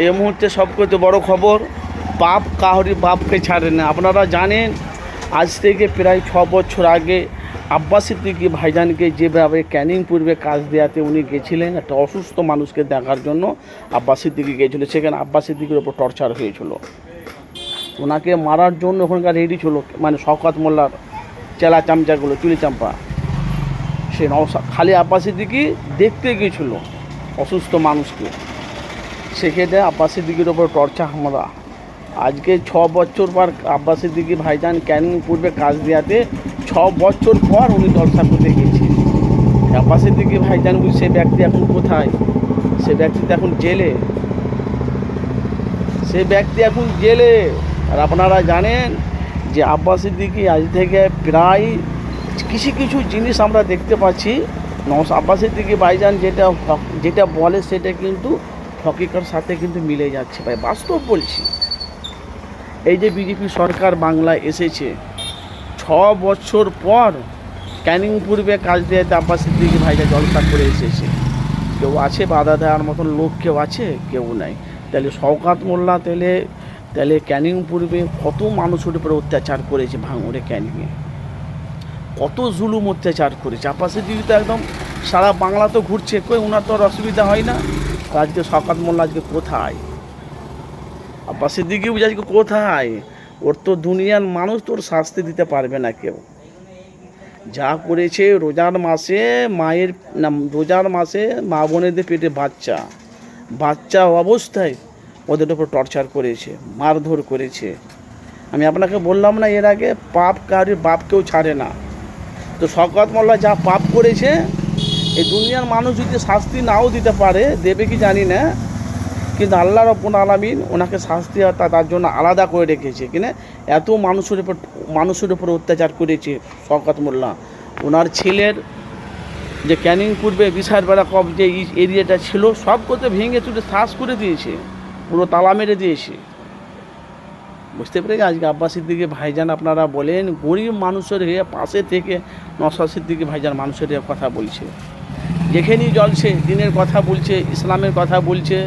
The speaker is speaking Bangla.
এই মুহূর্তে সবথেকে বড় খবর, পাপ কাহরি বাপকে ছাড়ে না। আপনারা জানেন আজ থেকে প্রায় 6 বছর আগে আব্বাস সিদ্দিকী ভাইজানকে যেভাবে ক্যানিং পূর্বে কাজ দেওয়াতে উনি গেছিলেন একটা অসুস্থ মানুষকে দেখার জন্য। আব্বাস সিদ্দিকী গিয়েছিল, সেখানে আব্বাস সিদ্দিকীর ওপর টর্চার হয়েছিল। ওনাকে মারার জন্য ওখানকার রেডি ছিল, মানে শওকত মোল্লার চেলা চামচাগুলো, চুলি চাম্পা। সে খালি আব্বাস সিদ্দিকী দেখতে গিয়েছিল অসুস্থ মানুষকে, সেক্ষেত্রে আব্বাস সিদ্দিকীর ওপর টর্চার হামলা। আজকে 6 বছর পর আব্বাস সিদ্দিকী ভাইজান ক্যানিং পূর্বে কাজ দেওয়াতে 6 বছর পর উনি জলসা করতে গিয়েছে। আব্বাস সিদ্দিকী ভাইজান সে ব্যক্তি এখন কোথায়? সে ব্যক্তি তো এখন জেলে, সে ব্যক্তি এখন জেলে। আর আপনারা জানেন যে আব্বাস সিদ্দিকী আজ থেকে প্রায় কিছু জিনিস আমরা দেখতে পাচ্ছি। আব্বাস সিদ্দিকী ভাইজান যেটা বলে সেটা কিন্তু হকিকতের সাথে কিন্তু মিলে যাচ্ছে ভাই, বাস্তব বলছি। এই যে বিজেপি সরকার বাংলায় এসেছে, 6 বছর পর ক্যানিং পূর্বে কাজ দেওয়াতে আব্বাস সিদ্দিকী ভাইজান জলসা করে এসেছে। কেউ আছে বাধা দেওয়ার মতন লোক? কেউ আছে? কেউ নাই। তাহলে শওকত মোল্লা তাহলে ক্যানিং পূর্বে কত মানুষের উপরে অত্যাচার করেছে, ভাঙড়ে ক্যানিংয়ে কত জুলুম অত্যাচার করেছে। আব্বাস সিদ্দিকী তো একদম সারা বাংলা তো ঘুরছে, কই ওনার তো আর অসুবিধা হয় না। আজকে শওকত মোল্লা আজকে কোথায়? আব্বাস সিদ্দিকী আজকে কোথায়? ওর তো দুনিয়ার মানুষ তোর শাস্তি দিতে পারবে না কেউ। যা করেছে রোজার মাসে মা বোনেদের পেটে বাচ্চা অবস্থায় ওদের উপর টর্চার করেছে, মারধর করেছে। আমি আপনাকে বললাম না এর আগে, পাপ কারোর বাপকেও ছাড়ে না। তো শওকত মোল্লা যা পাপ করেছে, এই দুনিয়ার মানুষ যদি শাস্তি নাও দিতে পারে, দেবে কি জানি না, কিন্তু আল্লাহ রাব্বুল আলামিন ওনাকে শাস্তি তার জন্য আলাদা করে রেখেছে। কিনা এত মানুষের উপর অত্যাচার করেছে শওকত মোল্লা। ওনার ছেলের যে ক্যানিং পূর্বে বিশারপাড়া কব যে এরিয়াটা ছিল, সব করতে ভেঙে চুটে শ্বাস করে দিয়েছে, পুরো তালা মেরে দিয়েছে। বুঝতে পেরে আজকে আব্বাস সিদ্দিকী ভাইজান আপনারা বলেন গরিব মানুষের হয়ে পাশে থেকে নওশাদ সিদ্দিকী ভাইজান মানুষের হয়ে কথা বলছে, যেখানেই জ্বলছে দিনের কথা বলছে, ইসলামের কথা বলছে।